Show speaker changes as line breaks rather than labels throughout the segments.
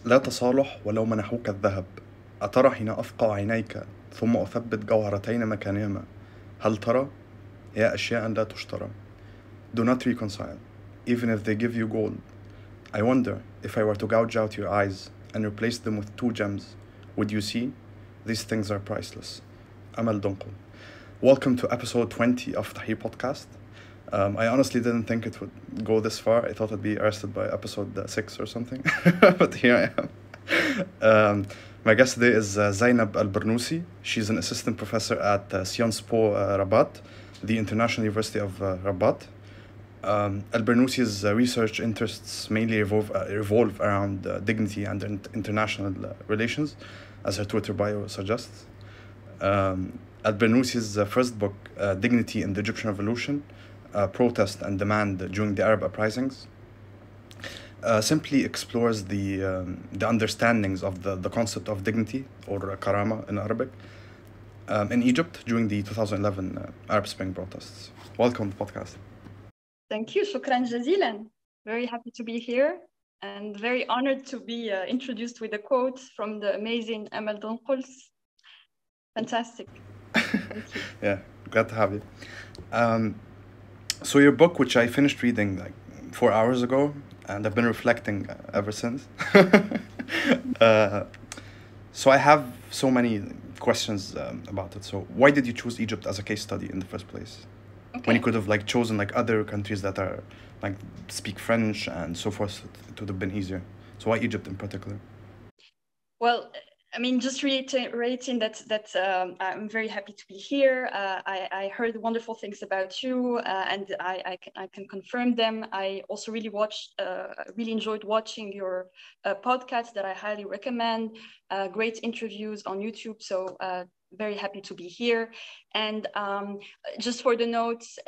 لا تصالح ولو منحوك الذهب. أترى حين أفقع عينيك ثم أثبت جوهرتين مكانهما؟ هل ترى؟ هي أشياء لا تشترى. Do not reconcile, even if they give you gold. I wonder if I were to gouge out your eyes and replace them with 2 gems, would you see? These things are priceless. Amal Donqul. Welcome to episode 20 of Tahrir podcast. I honestly didn't think it would go this far. I thought I'd be arrested by episode 6 or something, but here I am. My guest today is Zaynab El Bernoussi. She's an assistant professor at Sciences Po Rabat, the International University of Rabat. El Bernoussi's research interests mainly revolve around dignity and international relations, as her Twitter bio suggests. El Bernoussi's first book, Dignity in the Egyptian Revolution, Protest and Demand During the Arab Uprisings, simply explores the understandings of the concept of dignity, or Karama in Arabic, in Egypt during the 2011 Arab Spring protests. Welcome to the podcast.
Thank you. Shukran jazilan. Very happy to be here and very honored to be introduced with a quote from the amazing Amal Donqul. Fantastic. Thank you.
Yeah, glad to have you. So your book, which I finished reading like 4 hours ago, and I've been reflecting ever since. So I have so many questions about it. So why did you choose Egypt as a case study in the first place?
Okay.
When you could have like chosen like other countries that are like speak French and so forth, it would have been easier. So why Egypt in particular?
Well, I mean, just reiterating that I'm very happy to be here. I heard wonderful things about you, and I can confirm them. I also really enjoyed watching your podcast that I highly recommend. Great interviews on YouTube. So very happy to be here. And just for the notes,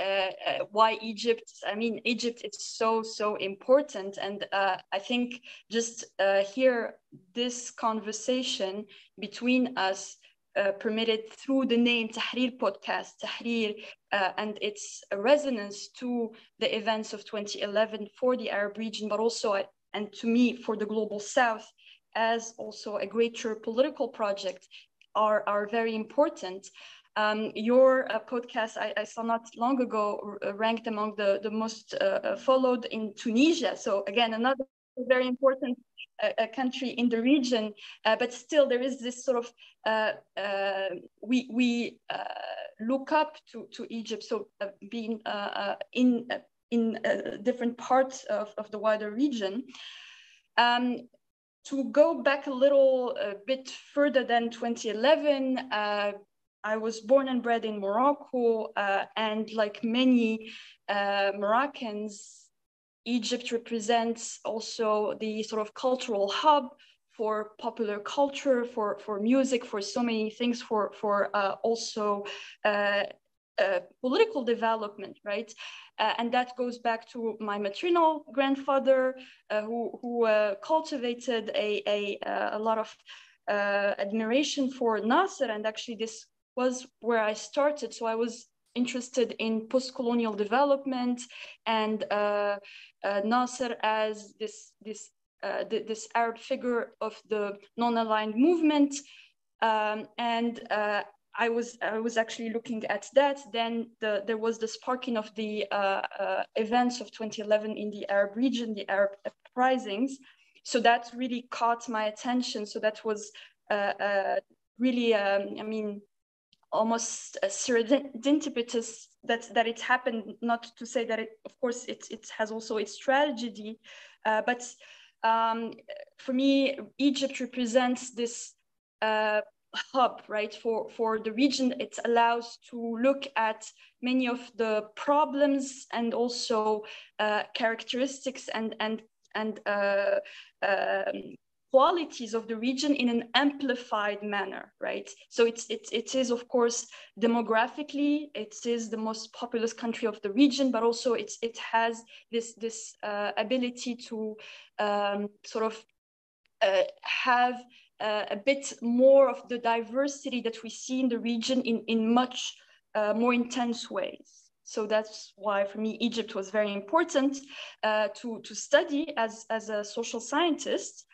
why Egypt? I mean, Egypt is so important. And I think just here, this conversation between us permitted through the name Tahrir podcast, Tahrir, and its resonance to the events of 2011 for the Arab region, but also, and to me, for the Global South, as also a greater political project, are very important. Your podcast, I saw not long ago, ranked among the most followed in Tunisia. So again, another very important country in the region, but still there is this sort of, we look up to Egypt, so being in different parts of the wider region. To go back a bit further than 2011, I was born and bred in Morocco, and like many Moroccans, Egypt represents also the sort of cultural hub for popular culture, for music, for so many things, for also political development, right? And that goes back to my maternal grandfather, who cultivated a lot of admiration for Nasser. And actually, this was where I started. So I was interested in post-colonial development and Nasser as this Arab figure of the non-aligned movement, and I was actually looking at that. Then there was the sparking of the events of 2011 in the Arab region, the Arab Uprisings. So that really caught my attention. So that was really, I mean, almost serendipitous that it happened. Not to say that of course, it has also its tragedy, but for me, Egypt represents this hub, right, for the region. It allows to look at many of the problems and also characteristics and qualities of the region in an amplified manner, right? So it is, of course, demographically, it is the most populous country of the region, but also it has this ability to sort of have a bit more of the diversity that we see in the region in much more intense ways. So that's why for me, Egypt was very important to study as a social scientist.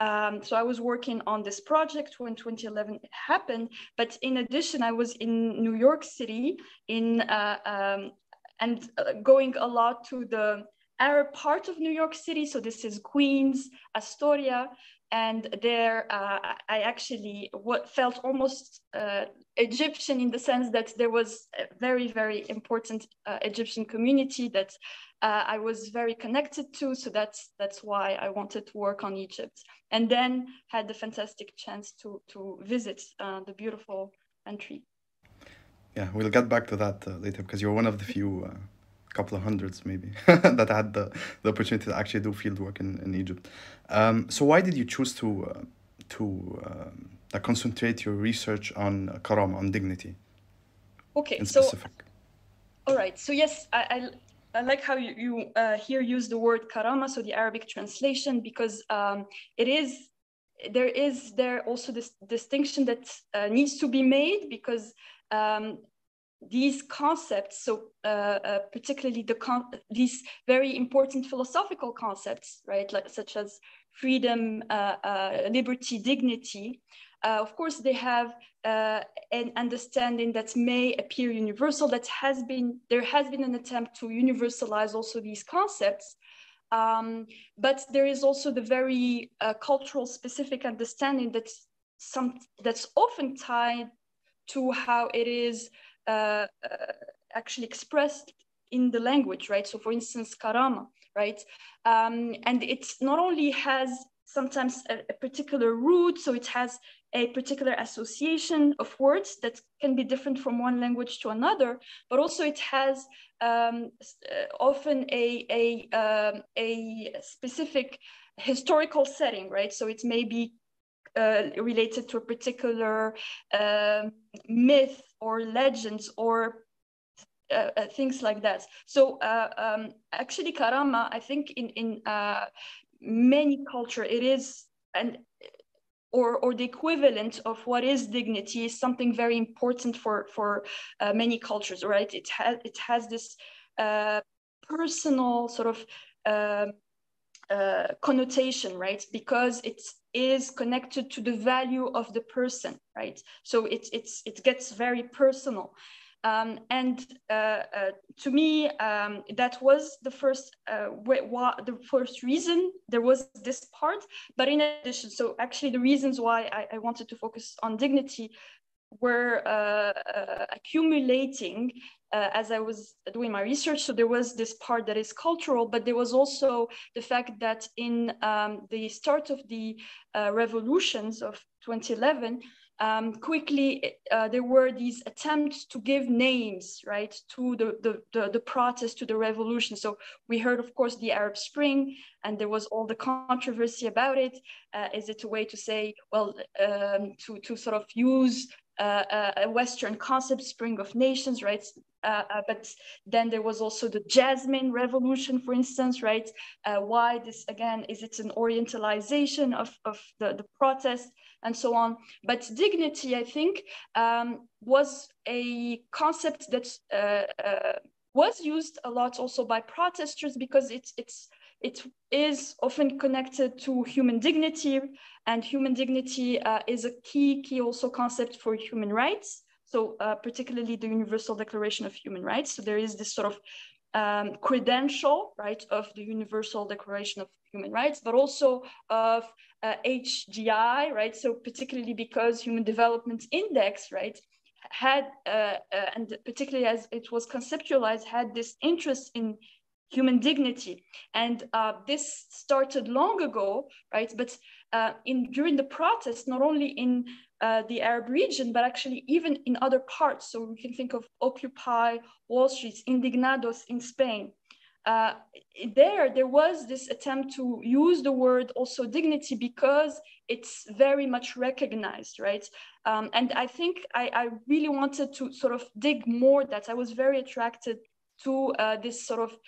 So I was working on this project when 2011 happened, but in addition, I was in New York City and going a lot to the Arab part of New York City. So this is Queens, Astoria, and there I actually felt almost Egyptian in the sense that there was a very, very important Egyptian community that I was very connected to. So that's why I wanted to work on Egypt, and then had the fantastic chance to visit the beautiful country.
Yeah, we'll get back to that later because you're one of the few, couple of hundreds maybe, that had the opportunity to actually do field work in Egypt. So why did you choose to concentrate your research on Karama, on dignity
Okay,
in specific?
All right. So yes, I like how you here use the word Karama, so the Arabic translation, because there is also this distinction that needs to be made, because these concepts, so particularly these very important philosophical concepts, right, like, such as freedom, liberty, dignity, of course, they have an understanding that may appear universal. There has been an attempt to universalize also these concepts. But there is also the very cultural specific understanding that's often tied to how it is actually expressed in the language, right? So for instance, Karama, right? And it not only has sometimes a particular root, so it has a particular association of words that can be different from one language to another, but also it has often a specific historical setting, right? So it may be related to a particular myth or legends or things like that. So actually, Karama, I think in many cultures, it is or the equivalent of what is dignity is something very important for many cultures, right? It has this personal sort of connotation, right? Because it is connected to the value of the person, right? So it gets very personal. And to me, that was the first reason there was this part. But in addition, so actually the reasons why I wanted to focus on dignity were accumulating as I was doing my research. So there was this part that is cultural, but there was also the fact that in the start of the revolutions of 2011, quickly there were these attempts to give names, right, to the protest, to the revolution. So we heard, of course, the Arab Spring, and there was all the controversy about it. Is it a way to say, well, to sort of use a Western concept, Spring of Nations, right? But then there was also the Jasmine Revolution, for instance, right? Why this, again, is it an orientalization of the protest and so on? But dignity, I think, was a concept that was used a lot also by protesters, because it is often connected to human dignity, and human dignity is a key also concept for human rights. So particularly the Universal Declaration of Human Rights. So there is this sort of credential, right, of the Universal Declaration of Human Rights, but also of HDI, right? So particularly because Human Development Index, right, had, and particularly as it was conceptualized, had this interest in human dignity. And this started long ago, right? But during the protest, not only in the Arab region, but actually even in other parts. So we can think of Occupy Wall Street, Indignados in Spain. There was this attempt to use the word also dignity, because it's very much recognized, right? And I think I really wanted to sort of dig more that. I was very attracted to this sort of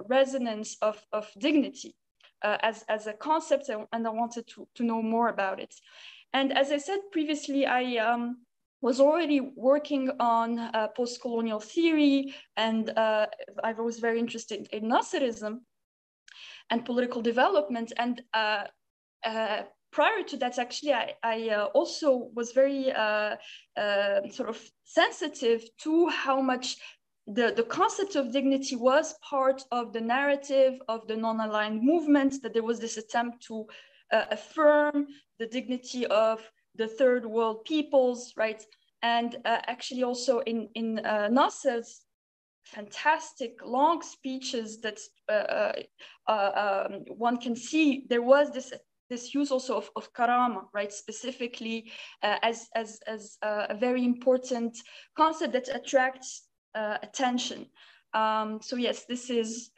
resonance of dignity as a concept, and I wanted to know more about it. And as I said previously, I was already working on post-colonial theory, and I was very interested in Nasserism and political development. And prior to that, actually, I also was very sort of sensitive to how much the concept of dignity was part of the narrative of the non-aligned movement, that there was this attempt to affirm the dignity of the third world peoples, right? And actually also in Nasser's fantastic long speeches that one can see, there was this use also of Karama, right? Specifically as a very important concept that attracts attention. So yes, this is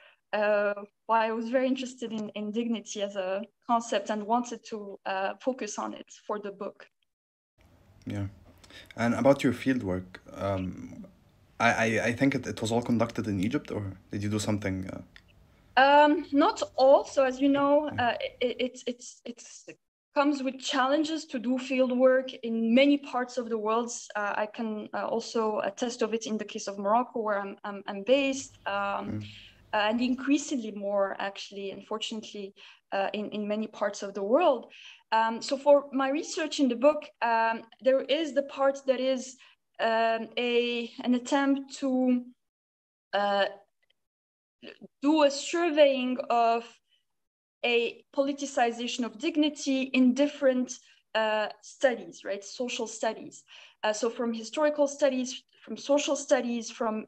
why I was very interested in dignity as a concept and wanted to focus on it for the book.
Yeah. And about your field work, I think it was all conducted in Egypt, or did you do something?
Not all. So as you know, it comes with challenges to do field work in many parts of the world. I can also attest of it in the case of Morocco, where I'm based, and increasingly more, actually, unfortunately, in many parts of the world. So for my research in the book, there is the part that is an attempt to do a surveying of a politicization of dignity in different studies, right? Social studies. So from historical studies, from social studies, from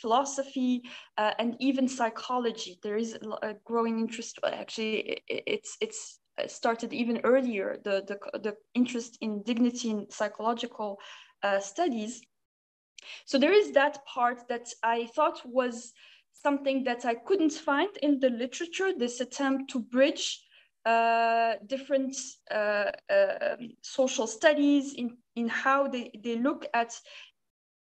philosophy, and even psychology. There is a growing interest. Actually, it's started even earlier, the interest in dignity in psychological studies. So there is that part that I thought was something that I couldn't find in the literature, this attempt to bridge different social studies in how they look at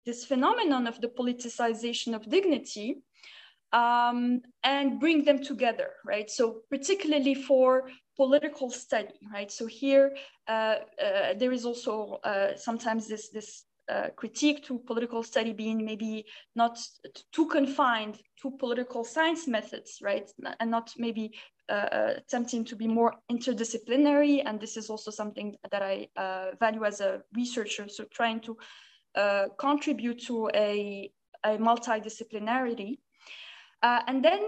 this phenomenon of the politicization of dignity, and bring them together, right? So particularly for political study, right? So here there is also sometimes this critique to political study being maybe not too confined to political science methods, right? And not maybe attempting to be more interdisciplinary. And this is also something that I value as a researcher. So trying to contribute to a multidisciplinarity. And then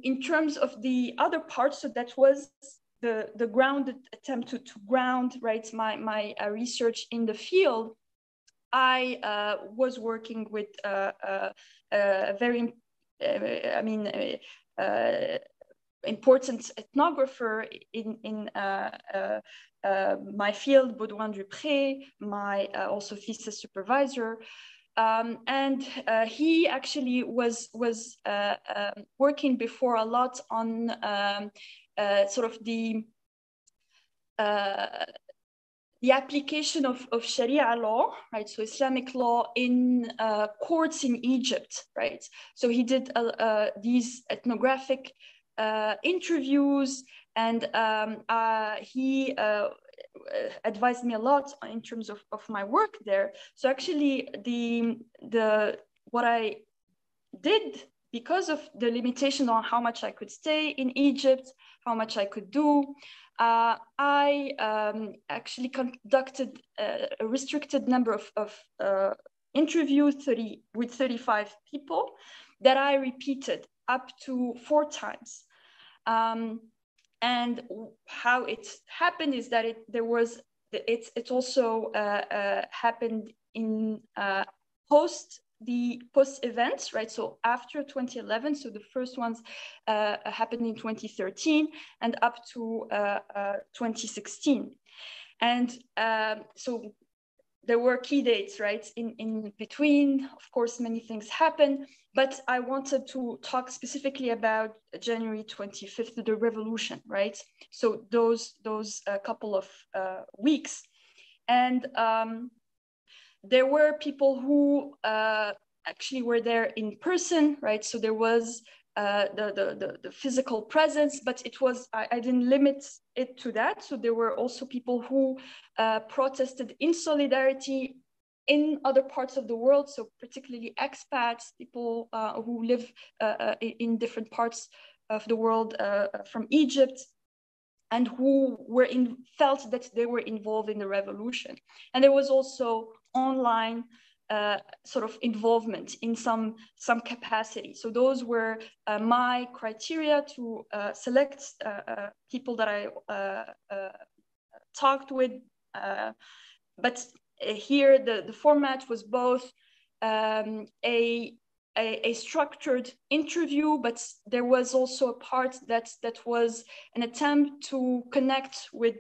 in terms of the other parts, so that was the grounded attempt to ground, right, my research in the field. I was working with a very, important ethnographer in my field, Baudouin Dupré, my also thesis supervisor. And he actually was working before a lot on sort of the application of Sharia law, right? So Islamic law in courts in Egypt, right? So he did these ethnographic interviews, and he advised me a lot in terms of my work there. So actually what I did, because of the limitation on how much I could stay in Egypt, how much I could do, I actually conducted a restricted number of interviews with 35 people that I repeated up to 4 times. And how it happened is that it also happened in post events, right? So after 2011, so the first ones happened in 2013 and up to 2016. And so there were key dates, right? In between, of course, many things happened, but I wanted to talk specifically about January 25th, the revolution, right? So those couple of weeks. And there were people who actually were there in person, right? So there was the physical presence, but it was, I didn't limit it to that. So there were also people who protested in solidarity in other parts of the world, so particularly expats, people who live in different parts of the world from Egypt, and who were felt that they were involved in the revolution. And there was also online sort of involvement in some capacity. So those were my criteria to select people that I talked with. But here the format was both a structured interview, but there was also a part that was an attempt to connect with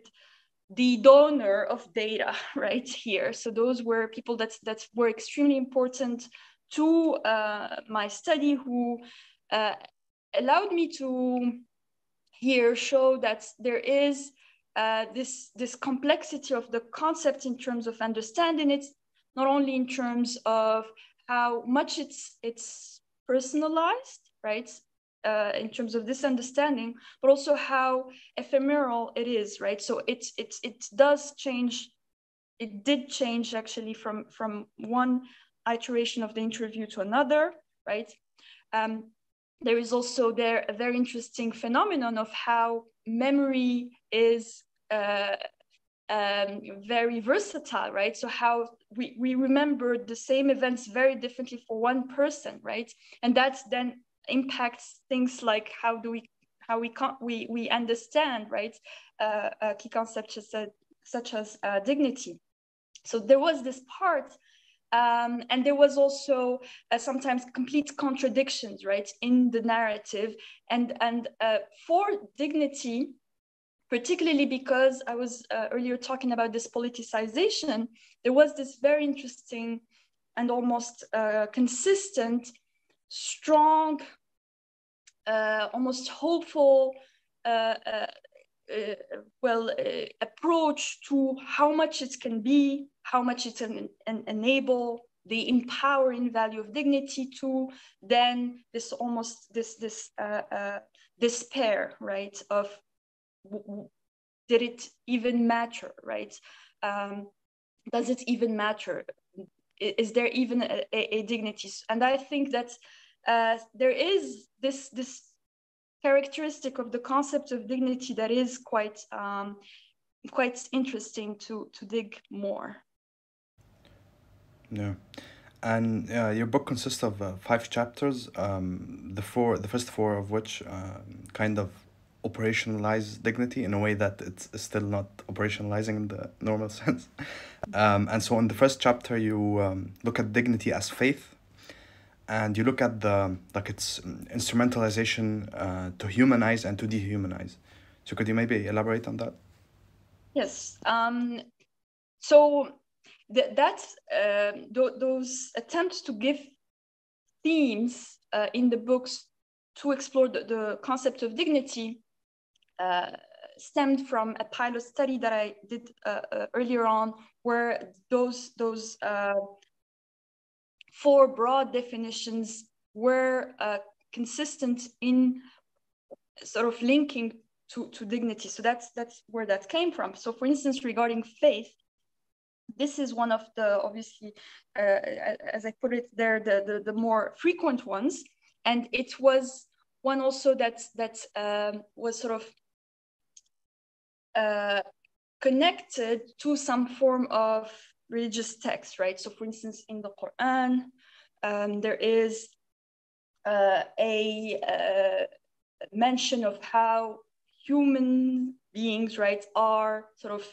the donor of data right here. So those were people that were extremely important to my study, who allowed me to here show that there is this complexity of the concept in terms of understanding it, not only in terms of how much it's personalized, right? In terms of this understanding, but also how ephemeral it is, right? So it does change. It did change actually from one iteration of the interview to another, right? There is also there a very interesting phenomenon of how memory is very versatile, right? So how we remember the same events very differently for one person, right? And that then impacts things like how we understand, right? Key concepts such as dignity. So there was this part, and there was also sometimes complete contradictions, right, in the narrative, and for dignity, particularly because I was earlier talking about this politicization, there was this very interesting and almost consistent, strong, almost hopeful approach to how much it can be, how much it can enable, the empowering value of dignity, to then this almost this despair, right, of did it even matter, right? Does it even matter? Is there even a dignity? And I think that there is this characteristic of the concept of dignity that is quite interesting to dig more.
Yeah. And your book consists of 5 chapters, the first 4 of which kind of operationalize dignity in a way that it's still not operationalizing in the normal sense. And so in the first chapter, you look at dignity as faith, and you look at its instrumentalization to humanize and to dehumanize. So could you maybe elaborate on that?
Yes. So those attempts to give themes in the books to explore the concept of dignity stemmed from a pilot study that I did earlier on, where those 4 broad definitions were consistent in sort of linking to dignity. So that's where that came from. So for instance, regarding faith, this is one of the, obviously, as I put it there, the more frequent ones. And it was one also that was sort of connected to some form of religious text, right? So for instance, in the Quran, there is a mention of how human beings, right, are sort of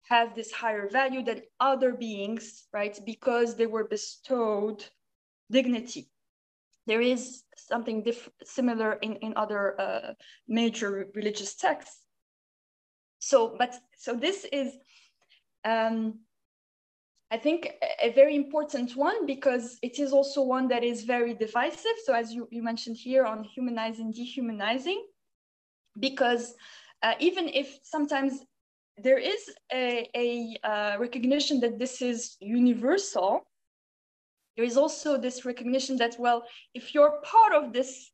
have this higher value than other beings, right, because they were bestowed dignity. There is something similar in other major religious texts. So this is, I think, a very important one, because it is also one that is very divisive. So as you mentioned here on humanizing, dehumanizing, because even if sometimes there is a recognition that this is universal, there is also this recognition that, well, if you're part of this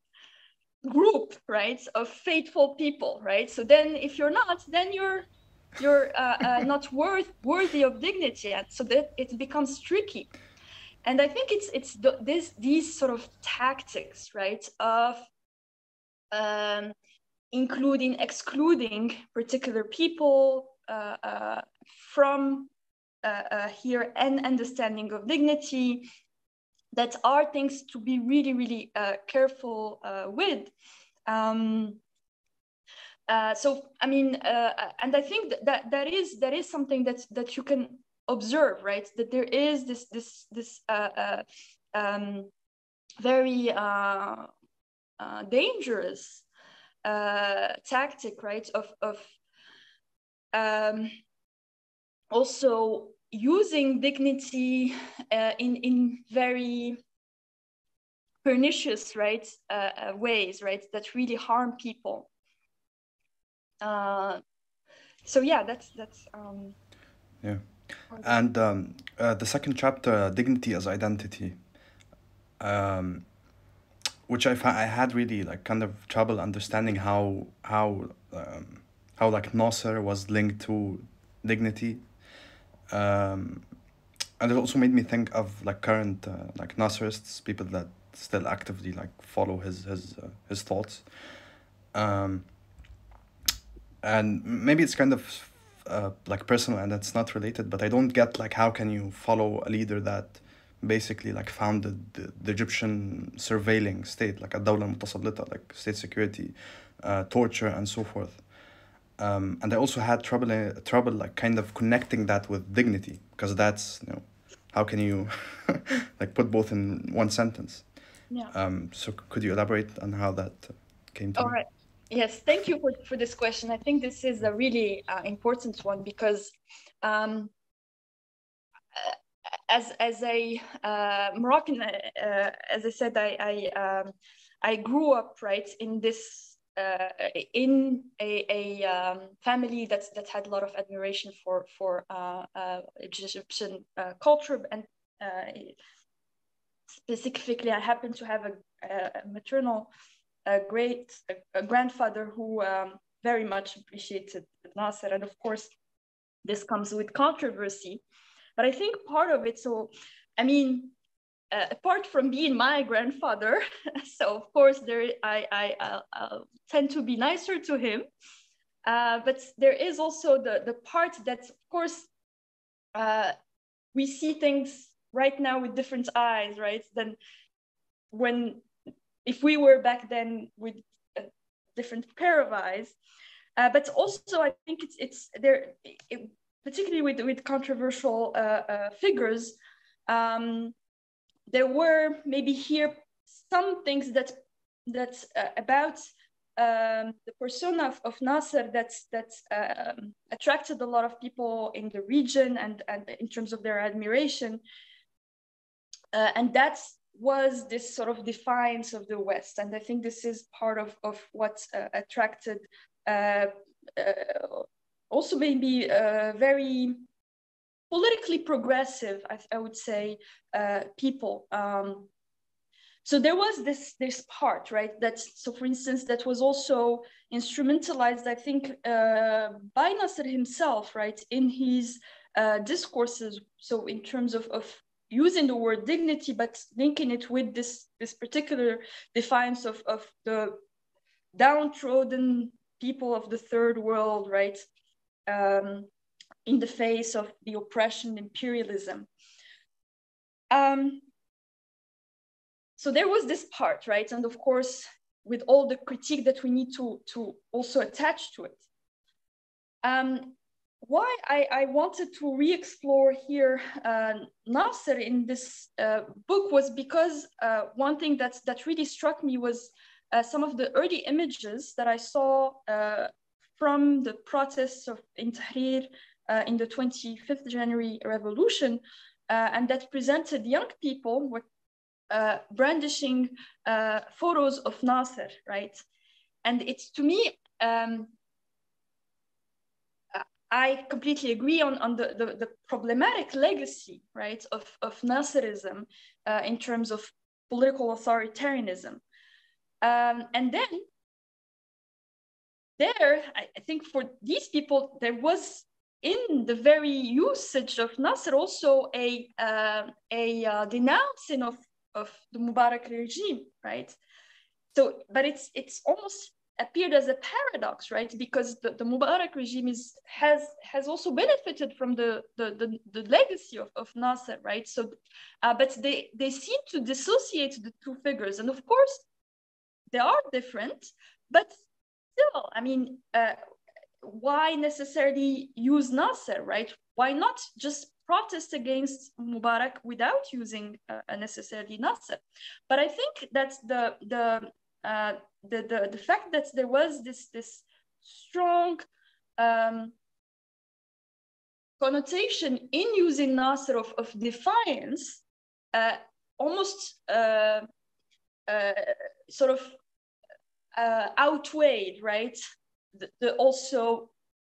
group, right, of faithful people, right, so then if you're not, then you're not worthy of dignity, and so that it becomes tricky. And I think it's these sort of tactics, right, of including, excluding particular people from here, and understanding of dignity, that are things to be really, really careful with. So I mean, and I think that is something that you can observe, right? That there is this very dangerous tactic, right? Of also using dignity in very pernicious, right, ways, right, that really harm people. So yeah, that's
Yeah. And the second chapter, dignity as identity, which I had really like kind of trouble understanding how like Nasser was linked to dignity, and it also made me think of like current like Nasserists, people that still actively like follow his thoughts, and maybe it's kind of like personal and it's not related, but I don't get like how can you follow a leader that basically like founded the Egyptian surveilling state, like a dawla mutasallita, like state security, torture and so forth. And I also had trouble like kind of connecting that with dignity, because that's, you know, how can you like put both in one sentence?
Yeah.
So could you elaborate on how that came to
All
be?
right. Yes, thank you for this question. I think this is a really important one, because as a Moroccan, as I said, I grew up, right, in this in a family that had a lot of admiration for Egyptian culture, and specifically, I happen to have a maternal a grandfather who very much appreciated Nasser, and of course, this comes with controversy. But I think part of it, so I mean, apart from being my grandfather, so of course I'll tend to be nicer to him. But there is also the part that, of course, we see things right now with different eyes, right? Than if we were back then with a different pair of eyes. But also, I think it's there, particularly with controversial figures. There were maybe here some things that about the persona of Nasser that attracted a lot of people in the region, and in terms of their admiration, and that was this sort of defiance of the West. And I think this is part of what attracted also maybe very politically progressive, I would say, people. So there was this part, right? So for instance, that was also instrumentalized, I think, by Nasser himself, right, in his discourses. So in terms of using the word dignity, but linking it with this particular defiance of the downtrodden people of the third world, right? In the face of the oppression, imperialism. So there was this part, right? And of course, with all the critique that we need to also attach to it. Why I wanted to re-explore here Nasser in this book was because one thing that really struck me was some of the early images that I saw from the protests in Tahrir in the 25th January revolution, and that presented young people with brandishing photos of Nasser, right? And it's, to me, I completely agree on the problematic legacy, right, of Nasserism in terms of political authoritarianism. And then there, I think for these people, there was in the very usage of Nasser also a denouncing of the Mubarak regime, right? So, but it's almost appeared as a paradox, right? Because the Mubarak regime has also benefited from the legacy of Nasser, right? So, but they seem to dissociate the two figures, and of course they are different, but still, I mean, why necessarily use Nasser, right? Why not just protest against Mubarak without using necessarily Nasser? But I think that the fact that there was this strong connotation in using Nasser of defiance, almost sort of outweighed, right, the also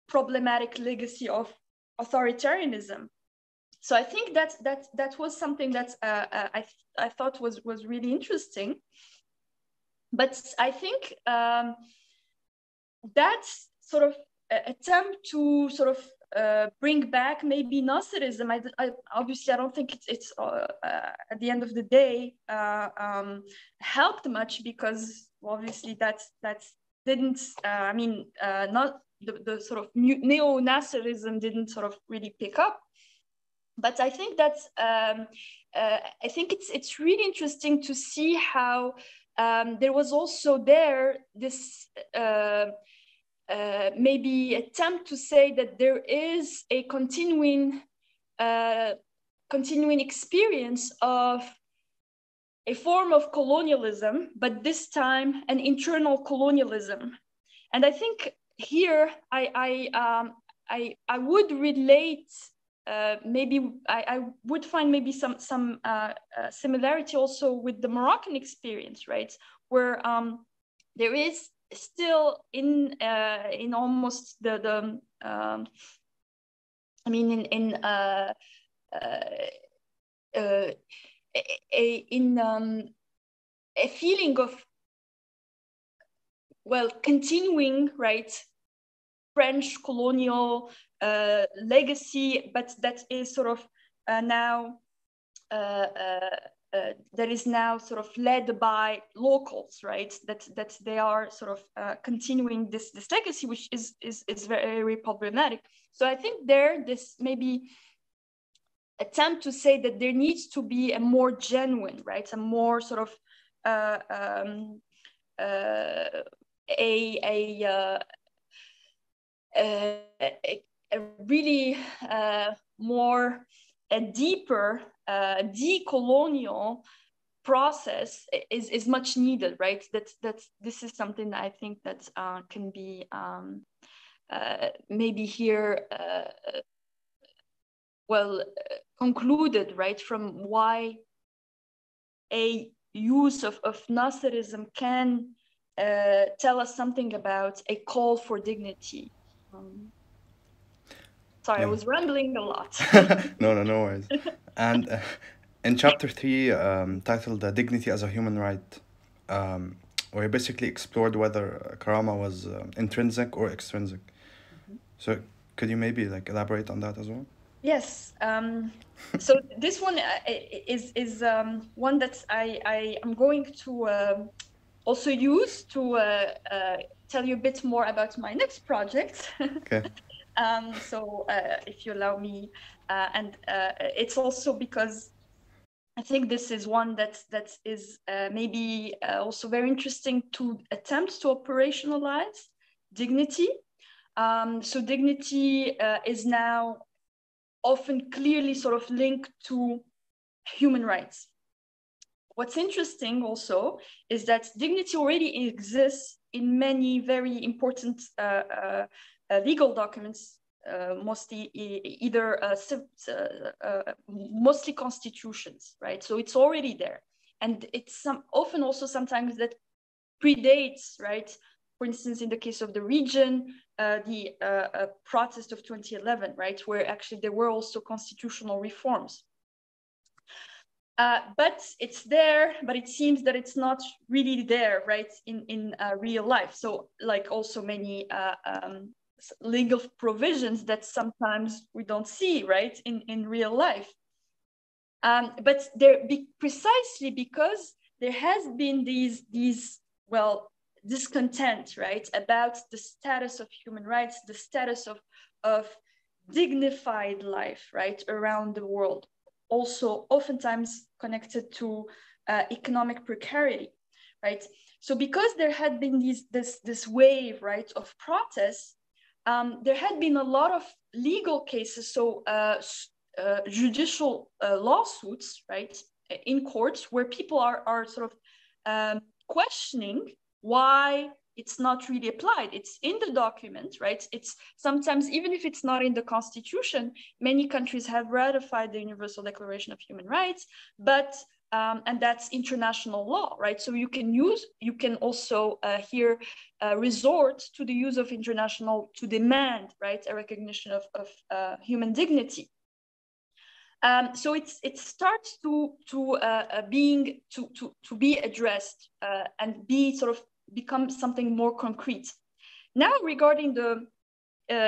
problematic legacy of authoritarianism. So I think that was something that I thought was really interesting. But I think that sort of attempt to sort of bring back maybe Nasserism, obviously I don't think it's at the end of the day helped much, because obviously that didn't not the sort of neo-Nasserism didn't sort of really pick up. But I think that I think it's really interesting to see how there was also this maybe attempt to say that there is a continuing experience of a form of colonialism, but this time an internal colonialism. And I think here I would relate, maybe I would find maybe some similarity also with the Moroccan experience, right? Where there is still in almost I mean in a feeling of, well, continuing, right, French colonial legacy, but that is sort of now that is now sort of led by locals, right? That they are sort of continuing this legacy, which is very problematic. So I think this maybe attempt to say that there needs to be a more genuine, right, a more sort of a really more a deeper decolonial process is much needed, right? That this is something that I think that can be maybe here concluded, right, from why a use of Nasserism can tell us something about a call for dignity. Sorry, yeah. I was rambling a lot.
No worries. And in chapter 3, titled Dignity as a Human Right, we basically explored whether Karama was intrinsic or extrinsic. Mm-hmm. So could you maybe elaborate on that as well?
Yes. So this one is one that I am going to also use to tell you a bit more about my next project.
Okay.
So if you allow me, and it's also because I think this is one that is maybe also very interesting to attempt to operationalize dignity. So dignity is now often clearly sort of linked to human rights. What's interesting also is that dignity already exists in many very important legal documents, mostly either mostly constitutions, right? So it's already there, and it's often also sometimes that predates, right, for instance, in the case of the region, the protest of 2011, right, where actually there were also constitutional reforms. But it's there, but it seems that it's not really there, right, in real life. So like also many legal provisions that sometimes we don't see, right, in real life. But precisely because there has been these well, discontent, right, about the status of human rights, the status of dignified life, right, around the world. Also oftentimes connected to economic precarity, right? So because there had been this wave, right, of protests, there had been a lot of legal cases, so judicial lawsuits, right, in courts where people are sort of questioning why it's not really applied. It's in the document, right? It's sometimes, even if it's not in the constitution, many countries have ratified the Universal Declaration of Human Rights, but and that's international law, right? So you can also here resort to the use of international to demand, right, a recognition of human dignity. So it starts to be addressed and be sort of become something more concrete. Now regarding the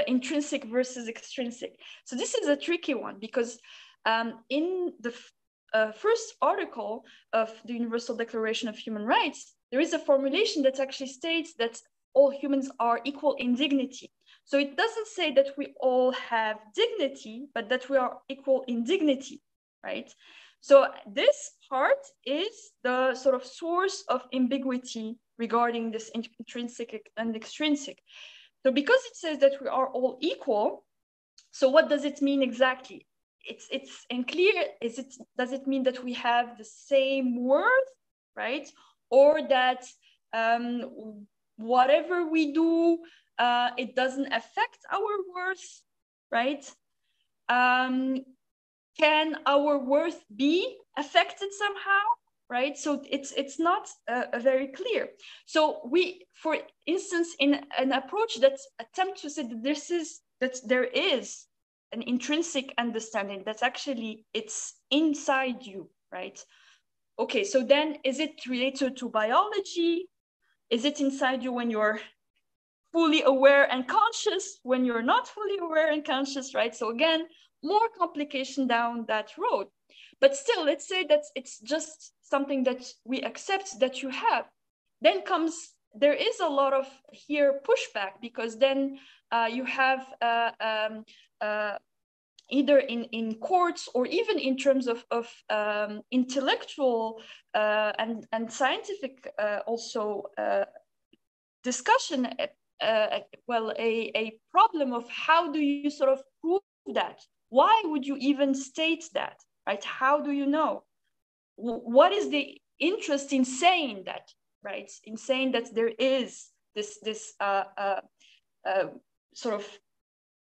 intrinsic versus extrinsic. So this is a tricky one because in the first article of the Universal Declaration of Human Rights, there is a formulation that actually states that all humans are equal in dignity. So it doesn't say that we all have dignity, but that we are equal in dignity, right? So this part is the sort of source of ambiguity regarding this intrinsic and extrinsic. So because it says that we are all equal, so what does it mean exactly? It's unclear. Does it mean that we have the same worth, right? Or that whatever we do, it doesn't affect our worth, right? Can our worth be affected somehow, right? So it's not very clear. So we, for instance, in an approach that attempts to say that there is an intrinsic understanding that's actually it's inside you, right? Okay, so then is it related to biology? Is it inside you when you're fully aware and conscious, when you're not fully aware and conscious, right? So again, more complication down that road. But still, let's say that it's just something that we accept that you have. Then there is a lot of here pushback, because then you have either in courts or even in terms of intellectual and scientific also discussion, well, a problem of how do you sort of prove that? Why would you even state that, right? How do you know? What is the interest in saying that, right? In saying that there is this sort of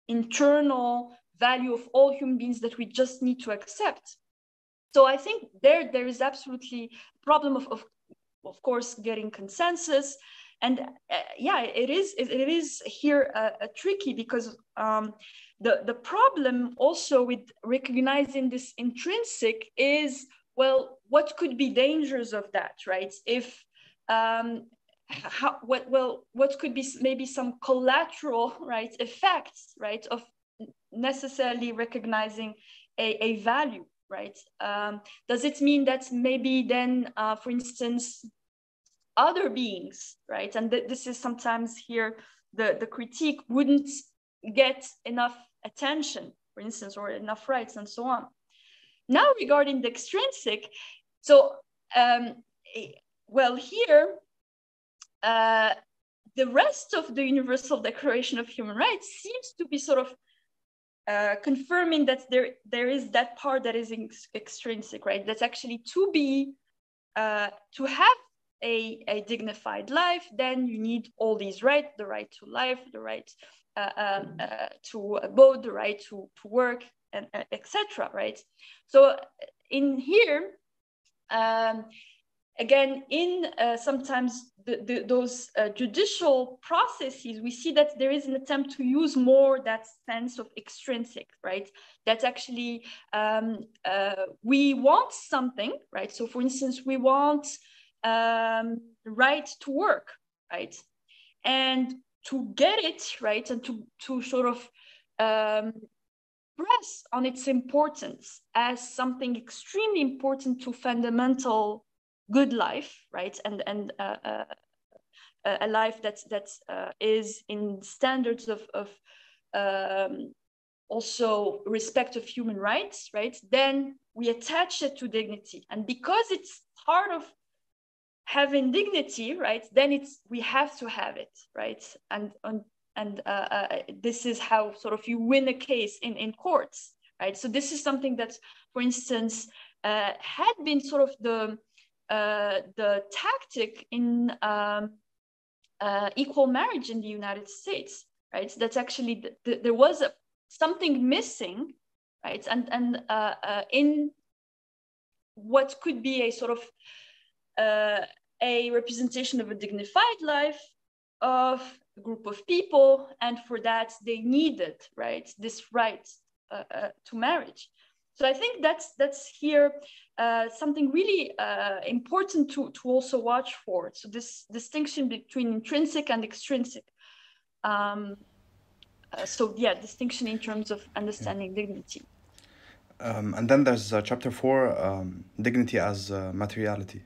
internal value of all human beings that we just need to accept. So I think there is absolutely a problem of course getting consensus. And yeah, it is here tricky, because the problem also with recognizing this intrinsic is, well, what could be dangers of that, right? If what could be maybe some collateral, right, effects, right, of necessarily recognizing a value, right? Does it mean that maybe then, for instance, other beings, right? And this is sometimes here the critique wouldn't get enough attention, for instance, or enough rights and so on. Now regarding the extrinsic, so well, here the rest of the Universal Declaration of Human Rights seems to be sort of confirming that there is that part that is extrinsic, right? That's actually to have a dignified life, then you need all these rights: the right to life, the right to abode, the right to work, and etc. Right? So in here, again, in sometimes those judicial processes, we see that there is an attempt to use more that sense of extrinsic, right? That actually we want something, right? So for instance, we want right to work, right? And to get it, right, and to sort of press on its importance as something extremely important to fundamental good life, right, and a life that is in standards of also respect of human rights, right? Then we attach it to dignity, and because it's part of having dignity, right, then we have to have it, right? And this is how sort of you win a case in courts, right? So this is something that, for instance, had been sort of the tactic in equal marriage in the United States, right? That's actually there was something missing, right? And in what could be a sort of a representation of a dignified life of a group of people, and for that they needed, right, this right to marriage. So I think that's here something really important to also watch for. So this distinction between intrinsic and extrinsic. So yeah, distinction in terms of understanding dignity.
And then there's chapter 4, dignity as materiality,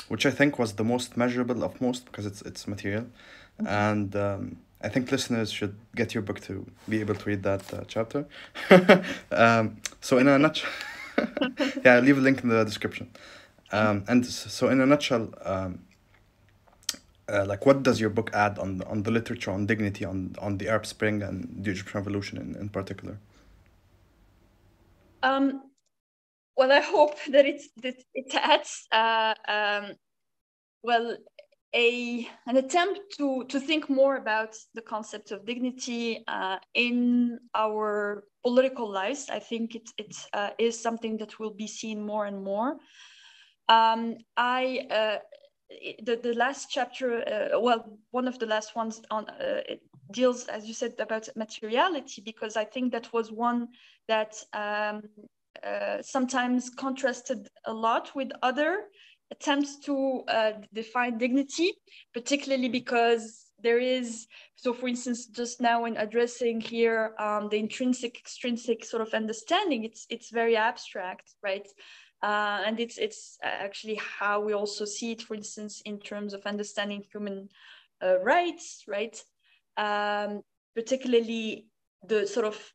which I think was the most measurable of most because it's material.
Mm-hmm.
And I think listeners should get your book to be able to read that chapter. So in a nutshell, yeah, I'll leave a link in the description. And so in a nutshell, like what does your book add on the literature on dignity, on the Arab Spring and the Egyptian Revolution in particular?
Well, I hope that it adds well an attempt to think more about the concept of dignity in our political lives. I think it is something that will be seen more and more. The last chapter, well, one of the last ones on it deals, as you said, about materiality, because I think that was one that sometimes contrasted a lot with other attempts to define dignity, particularly because there is, so for instance, just now in addressing here the intrinsic, extrinsic sort of understanding, it's very abstract, right? And it's actually how we also see it, for instance, in terms of understanding human rights, right? Particularly the sort of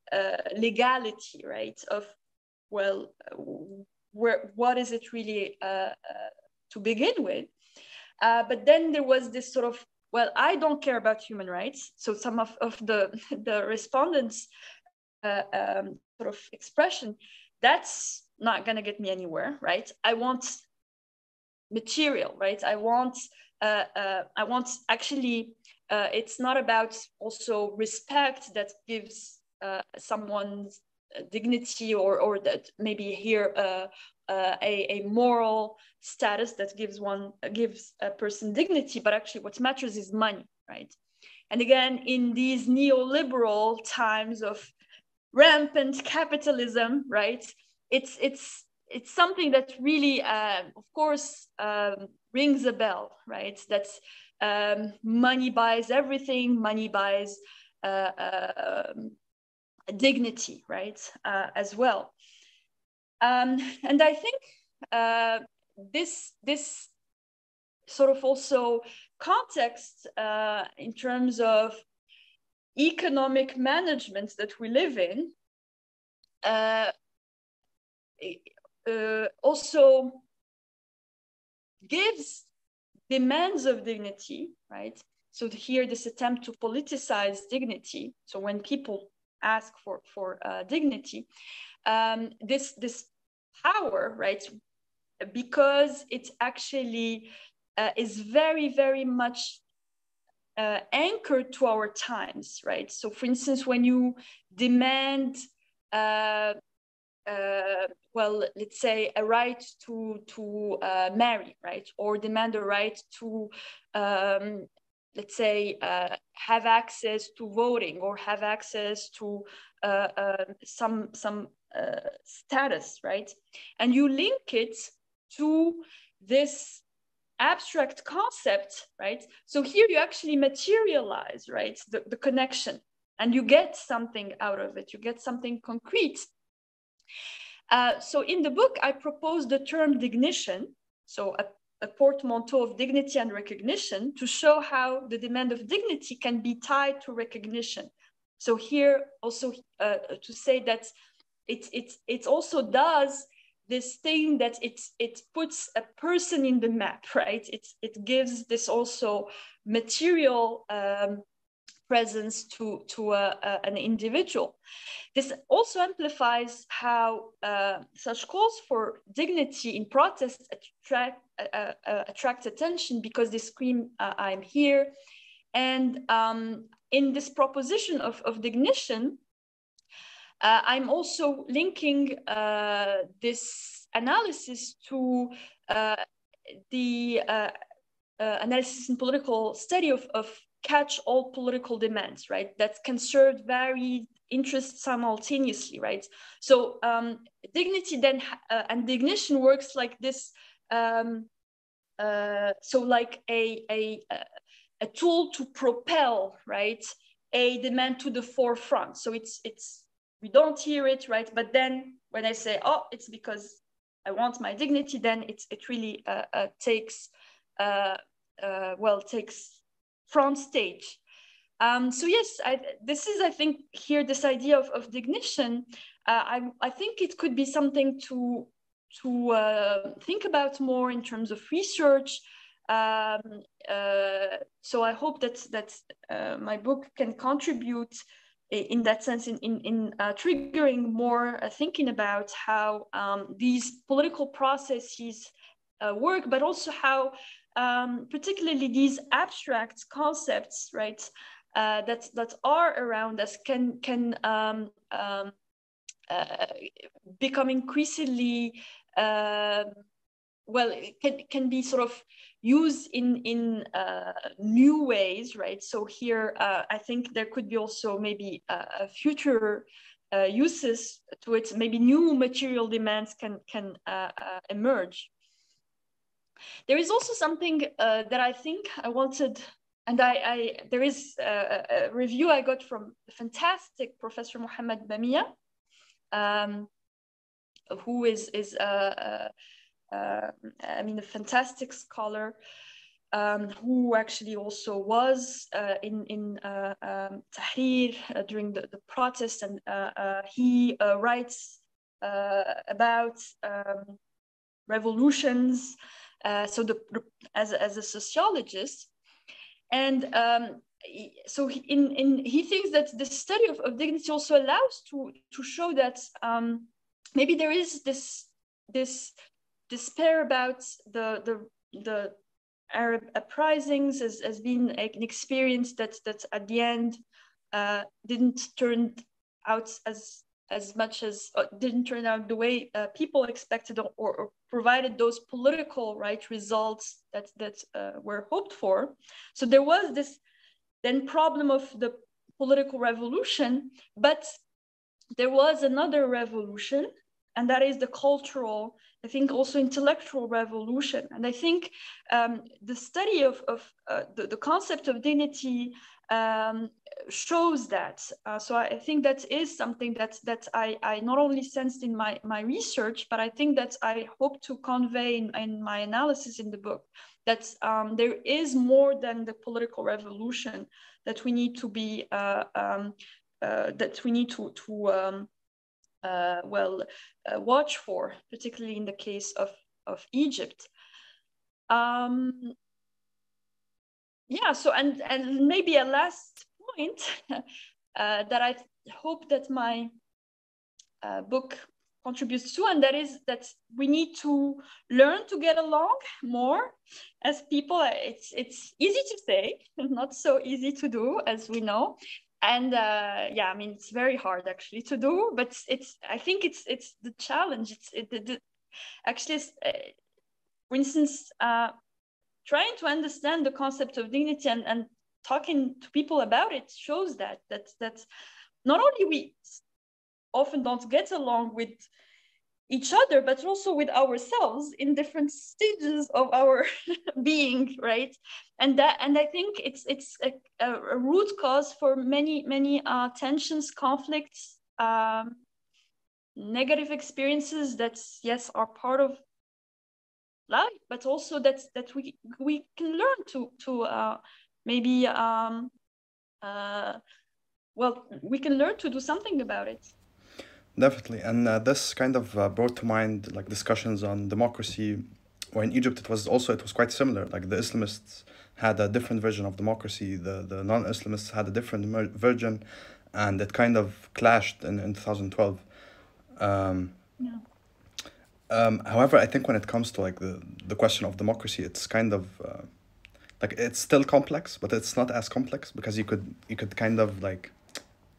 legality, right, of, well, what is it really to begin with? But then there was this sort of, well, I don't care about human rights. So some of the respondents' sort of expression, that's not going to get me anywhere, right? I want material, right? I want actually, it's not about also respect that gives someone's dignity, or that maybe here a moral status that gives a person dignity, but actually what matters is money, right? And again, in these neoliberal times of rampant capitalism, right, it's something that really of course rings a bell, right? That's money buys everything, money buys dignity, right, as well. And I think this sort of also context in terms of economic management that we live in also gives demands of dignity, right? So here, this attempt to politicize dignity. So when people ask for dignity, this power, right? Because it actually is very, very much anchored to our times, right? So for instance, when you demand well, let's say a right to marry, right, or demand a right to, let's say, have access to voting or have access to some status, right? And you link it to this abstract concept, right? So here you actually materialize, right, the connection, and you get something out of it. You get something concrete. So in the book, I propose the term dignition, so a portmanteau of dignity and recognition, to show how the demand of dignity can be tied to recognition. So here also to say that it also does this thing that it puts a person in the map, right? It gives this also material presence to an individual. This also amplifies how such calls for dignity in protest attract attention, because they scream, I'm here. And in this proposition of dignition, I'm also linking this analysis to the analysis in political study of catch-all political demands, right? That can serve varied interests simultaneously, right? So dignity then and dignition works like this. So like a tool to propel, right, a demand to the forefront. So it's we don't hear it, right? But then when I say, oh, it's because I want my dignity, then it really takes takes front stage. So yes, this is, I think, here this idea of dignition. I think it could be something to think about more in terms of research. So I hope that my book can contribute in that sense in triggering more thinking about how these political processes work, but also how particularly these abstract concepts, right, that are around us can become increasingly can be sort of used in new ways, right? So here, I think there could be also maybe future uses to it. Maybe new material demands can emerge. There is also something that I think I wanted, and there is a review I got from the fantastic Professor Mohammed Bamia, who is I mean, a fantastic scholar, who actually also was in Tahrir during the protests, and he writes about revolutions. So as a sociologist, and so he thinks that the study of dignity also allows to show that maybe there is this despair about the Arab uprisings as being an experience that at the end didn't turn out as much as didn't turn out the way people expected, or provided those political results that were hoped for. So there was this then problem of the political revolution, but there was another revolution, and that is the cultural, I think also intellectual revolution. And I think the study of the concept of dignity shows that. So I think that is something that I not only sensed in my research, but I think that I hope to convey in my analysis in the book, that there is more than the political revolution that we need to be, that we need to watch for, particularly in the case of Egypt. Yeah, so and maybe a last point that I hope that my book contributes to, and that is that we need to learn to get along more as people. It's easy to say, not so easy to do, as we know. And yeah, I mean, it's very hard actually to do, but I think it's the challenge. Actually, for instance, trying to understand the concept of dignity and talking to people about it shows that not only we often don't get along with each other, but also with ourselves in different stages of our being, right? And I think it's a root cause for many tensions, conflicts, negative experiences that yes are part of life, but also that we can learn to maybe well, we can learn to do something about it.
Definitely, and this kind of brought to mind like discussions on democracy, or in Egypt it was quite similar. Like the Islamists had a different version of democracy, the non-Islamists had a different version, and it kind of clashed in 2012. Um,
Yeah.
However, I think when it comes to like the question of democracy, it's kind of like it's still complex, but it's not as complex because you could kind of like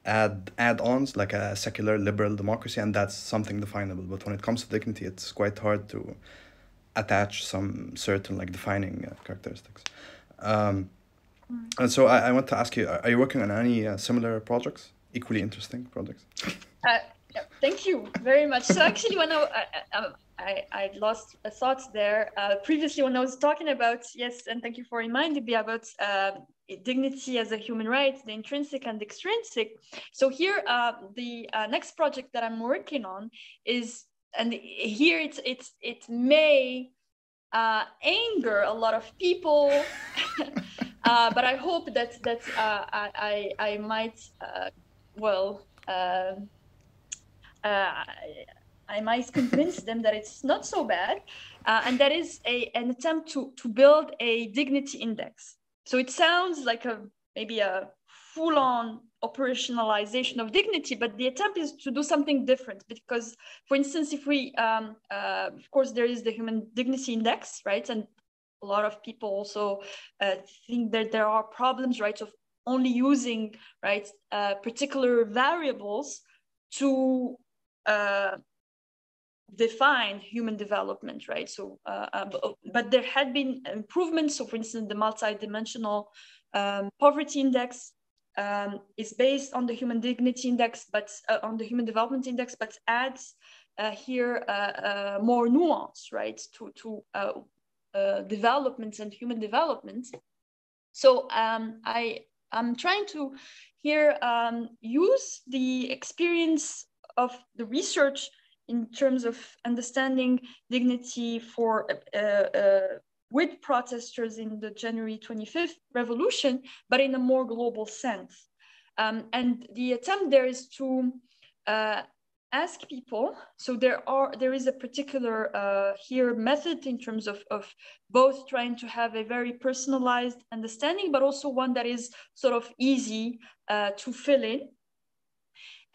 add-ons like a secular liberal democracy, and that's something definable. But when it comes to dignity, it's quite hard to attach some certain like defining characteristics. And so I want to ask you, are you working on any similar projects, equally interesting projects?
Yeah, thank you very much. So actually, when I lost thoughts there previously when I was talking about, yes, and thank you for reminding me about dignity as a human right, the intrinsic and extrinsic. So here, the next project that I'm working on is, and here it may anger a lot of people, but I hope that I might well. I might convince them that it's not so bad, and that is an attempt to build a dignity index. So it sounds like maybe a full-on operationalization of dignity, but the attempt is to do something different. Because, for instance, if we, of course, there is the Human Dignity Index, right? And a lot of people also think that there are problems, right, of only using, right, particular variables to define human development, right? So, but there had been improvements. So, for instance, the multidimensional poverty index is based on the Human Dignity Index, but on the Human Development Index, but adds here more nuance, right, to development and human development. So I'm trying to here use the experience of the research in terms of understanding dignity for with protesters in the January 25th revolution, but in a more global sense. And the attempt there is to ask people. So there is a particular here method in terms of both trying to have a very personalized understanding, but also one that is sort of easy to fill in,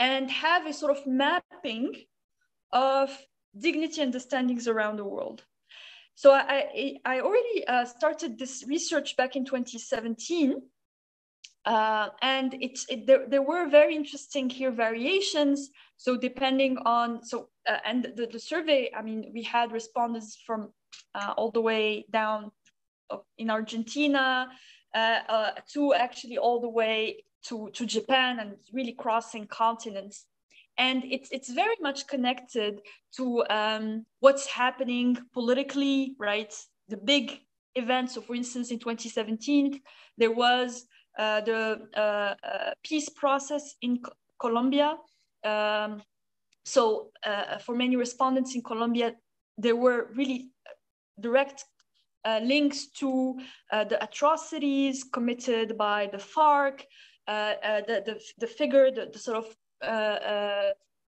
and have a sort of mapping of dignity understandings around the world. So I already started this research back in 2017. And there were very interesting here variations. So depending on, and the survey, I mean, we had respondents from all the way down in Argentina to actually all the way to Japan, and really crossing continents. And it's very much connected to what's happening politically, right? The big events. So for instance, in 2017, there was the peace process in Colombia. So for many respondents in Colombia, there were really direct links to the atrocities committed by the FARC, the figure, the sort of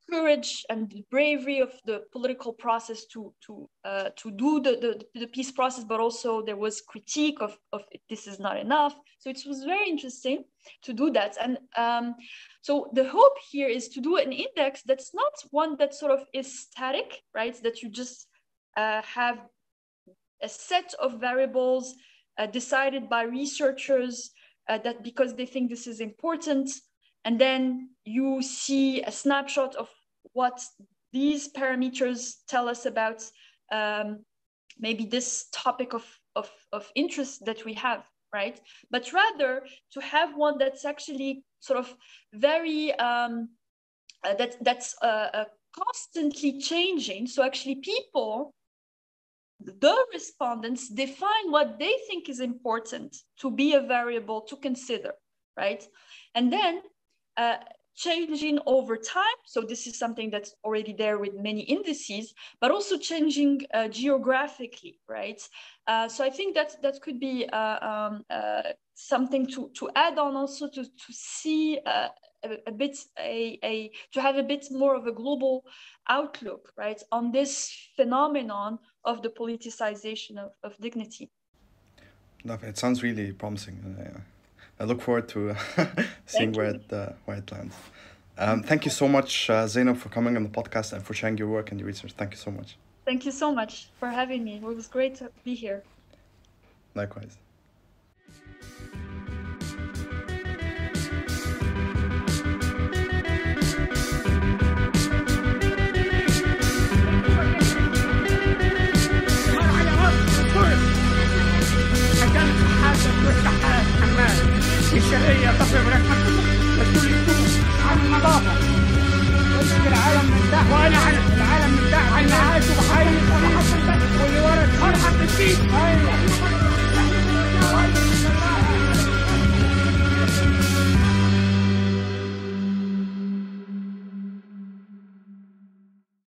courage and bravery of the political process to do the peace process, but also there was critique of this is not enough. So it was very interesting to do that. And so the hope here is to do an index that's not one that sort of is static, right? That you just have a set of variables decided by researchers that because they think this is important, and then you see a snapshot of what these parameters tell us about maybe this topic of interest that we have, right? But rather to have one that's actually sort of very, that's constantly changing. So actually people, the respondents, define what they think is important to be a variable to consider, right? And then changing over time. So this is something that's already there with many indices, but also changing geographically, right? So I think that could be something to add on, also to see a bit to have a bit more of a global outlook, right, on this phenomenon of the politicization of dignity.
It sounds really promising. I look forward to seeing where it lands. Thank you so much, Zaynab, for coming on the podcast and for sharing your work and your research. Thank you so much.
Thank you so much for having me. It was great to be here.
Likewise.
الشرقية تقرب لك مسؤول عن النظافة العالم مرتاح وأنا عارف العالم مرتاح أنا عايش وبحاول واللي ورا فرحة الشيء